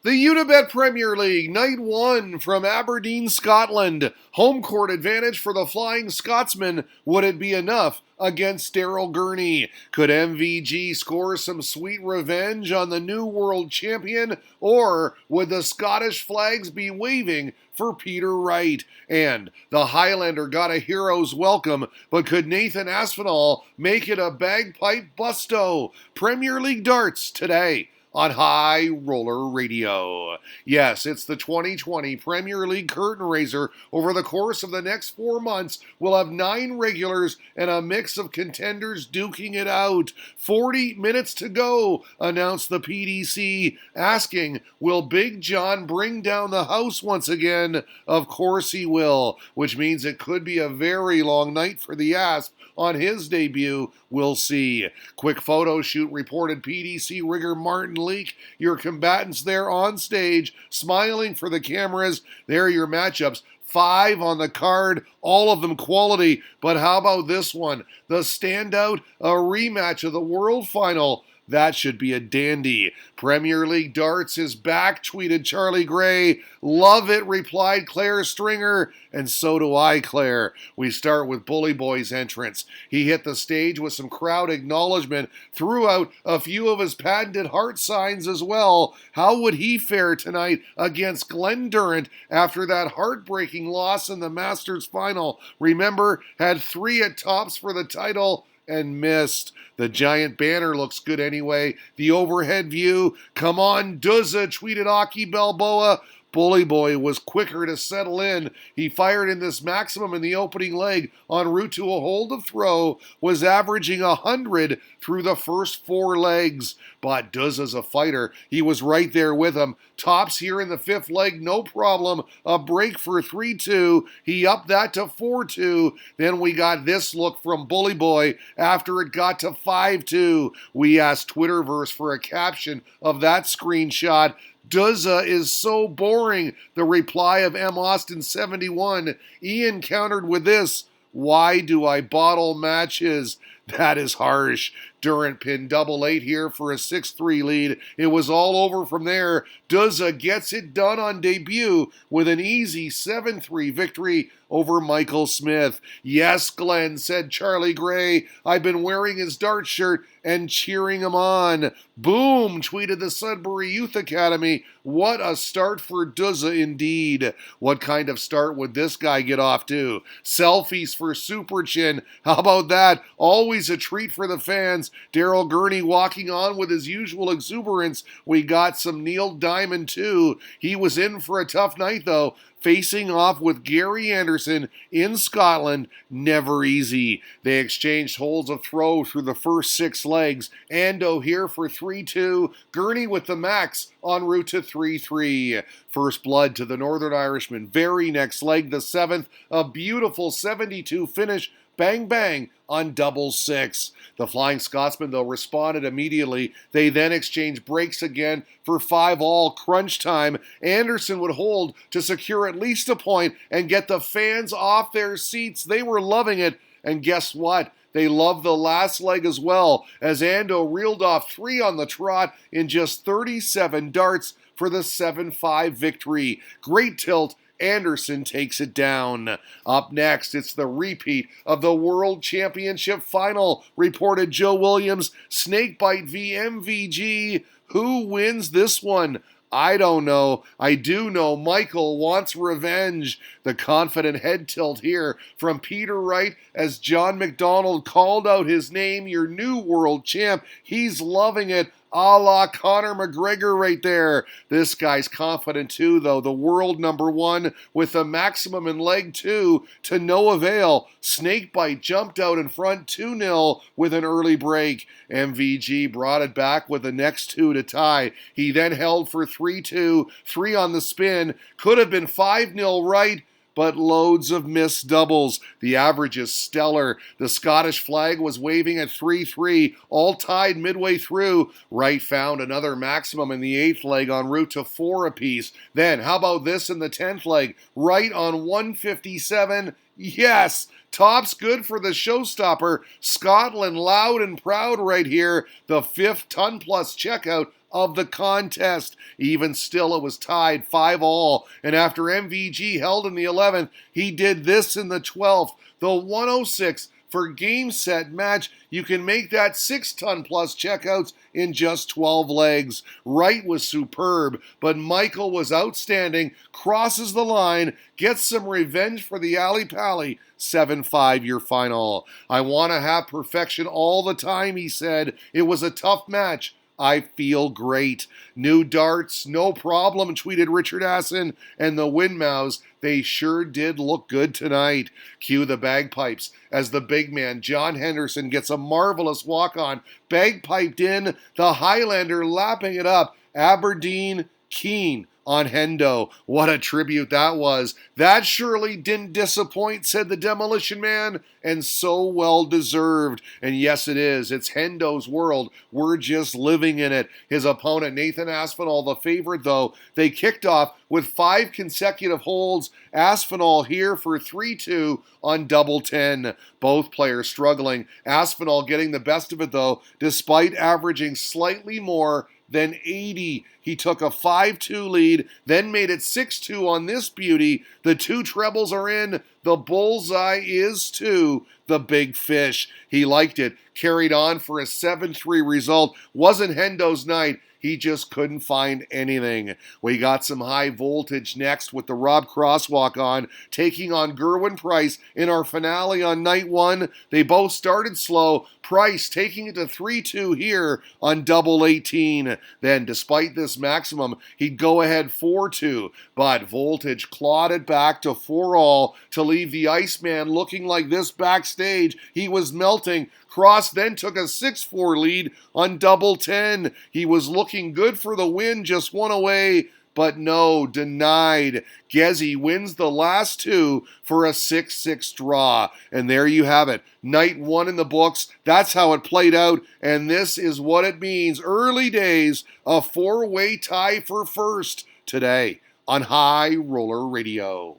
The Unibet Premier League, Night 1 from Aberdeen, Scotland. Home court advantage for the Flying Scotsman. Would it be enough against Daryl Gurney? Could MVG score some sweet revenge on the new world champion? Or would the Scottish flags be waving for Peter Wright? And the Highlander got a hero's welcome, but could Nathan Aspinall make it a bagpipe BUSTO? Premier League darts today on High Roller Radio. Yes, it's the 2020 Premier League curtain raiser. Over the course of the next 4 months, we'll have 9 regulars and a mix of contenders duking it out. 40 minutes to go, announced the PDC, asking, will Big John bring down the house once again? Of course he will, which means it could be a very long night for the Asp on his debut. We'll see. Quick photo shoot reported PDC rigger Martin Leake. Your combatants there on stage, smiling for the cameras. There are your matchups. 5 on the card, all of them quality. But how about this one? The standout, a rematch of the World Final. That should be a dandy. Premier League darts is back, tweeted Charlie Gray. Love it, replied Claire Stringer. And so do I, Claire. We start with Bully Boy's entrance. He hit the stage with some crowd acknowledgement, threw out a few of his patented heart signs as well. How would he fare tonight against Glenn Durrant after that heartbreaking loss in the Masters final? Remember, had 3 at tops for the title and missed. The giant banner looks good anyway. The overhead view. Come on, Duzza, tweeted Aki Balboa. Bully Boy was quicker to settle in. He fired in this maximum in the opening leg en route to a hold of throw, was averaging 100 through the first 4 legs. But Duzza's a fighter. He was right there with him. Tops here in the 5th leg, no problem. A break for 3-2. He upped that to 4-2. Then we got this look from Bully Boy after it got to 5-2. We asked Twitterverse for a caption of that screenshot. Duzza is so boring, the reply of M. Austin 71. Ian countered with this, why do I bottle matches? That is harsh. Durrant pinned 8 here for a 6-3 lead. It was all over from there. Duzza gets it done on debut with an easy 7-3 victory over Michael Smith. Yes, Glenn, said Charlie Gray. I've been wearing his dart shirt and cheering him on. Boom, tweeted the Sudbury Youth Academy. What a start for Duzza indeed. What kind of start would this guy get off to? Selfies for Super Chin. How about that? Always a treat for the fans. Daryl Gurney walking on with his usual exuberance. We got some Neil Diamond too. He was in for a tough night though. Facing off with Gary Anderson in Scotland, never easy. They exchanged holds of throw through the first 6 legs. Ando here for 3-2. Gurney with the max en route to 3-3. First blood to the Northern Irishman. Very next leg, the 7th. A beautiful 72 finish. Bang, bang on double 6. The Flying Scotsman, though, responded immediately. They then exchanged breaks again for 5-all crunch time. Anderson would hold to secure at least a point and get the fans off their seats. They were loving it. And guess what? They loved the last leg as well, as Ando reeled off 3 on the trot in just 37 darts for the 7-5 victory. Great tilt. Anderson takes it down. Up next, it's the repeat of the World Championship final, reported Joe Williams. Snakebite v MVG. Who wins this one? I don't know. I do know Michael wants revenge. The confident head tilt here from Peter Wright as John McDonald called out his name, your new world champ. He's loving it. A la Conor McGregor right there. This guy's confident too, though. The world number 1 with the maximum in leg 2 to no avail. Snakebite jumped out in front 2-0 with an early break. MVG brought it back with the next 2 to tie. He then held for 3-2, 3 on the spin. Could have been 5-0 right, but loads of missed doubles. The average is stellar. The Scottish flag was waving at 3-3, all tied midway through. Wright found another maximum in the 8th leg en route to 4 apiece. Then, how about this in the 10th leg? Wright on 157. Yes! Tops good for the showstopper. Scotland loud and proud right here. The 5th ton-plus checkout of the contest. Even still, it was tied 5-all, and after MVG held in the 11th, he did this in the 12th. The 106 for game, set, match. You can make that 6-ton plus checkouts in just 12 legs. Wright was superb, but Michael was outstanding. Crosses the line, gets some revenge for the Ali Pally. 7-5 your final. I want to have perfection all the time, he said. It was a tough match. I feel great. New darts, no problem, tweeted Richard Asson. And the Windmouths, they sure did look good tonight. Cue the bagpipes as the big man, John Henderson, gets a marvelous walk-on. Bagpiped in, the Highlander lapping it up. Aberdeen, Keane on Hendo. What a tribute that was. That surely didn't disappoint, said the Demolition Man, and so well deserved. And yes, it is. It's Hendo's world. We're just living in it. His opponent, Nathan Aspinall, the favorite, though, they kicked off with 5 consecutive holds. Aspinall here for 3-2 on double 10. Both players struggling. Aspinall getting the best of it, though, despite averaging slightly more than 80. He took a 5-2 lead, then made it 6-2 on this beauty. The 2 trebles are in. The bullseye is too. The big fish. He liked it. Carried on for a 7-3 result. Wasn't Hendo's night. He just couldn't find anything. We got some high voltage next with the Rob Crosswalk on, taking on Gerwin Price in our finale on night 1. They both started slow. Price taking it to 3-2 here on double 18. Then, despite this maximum, he'd go ahead 4-2. But Voltage clawed it back to 4-all to leave the Iceman looking like this backstage. He was melting. Cross then took a 6-4 lead on double 10. He was looking good for the win, just one away, but no, denied. Gezzy wins the last 2 for a 6-6 draw. And there you have it. Night 1 in the books. That's how it played out, and this is what it means. Early days, a 4-way tie for first today on High Roller Radio.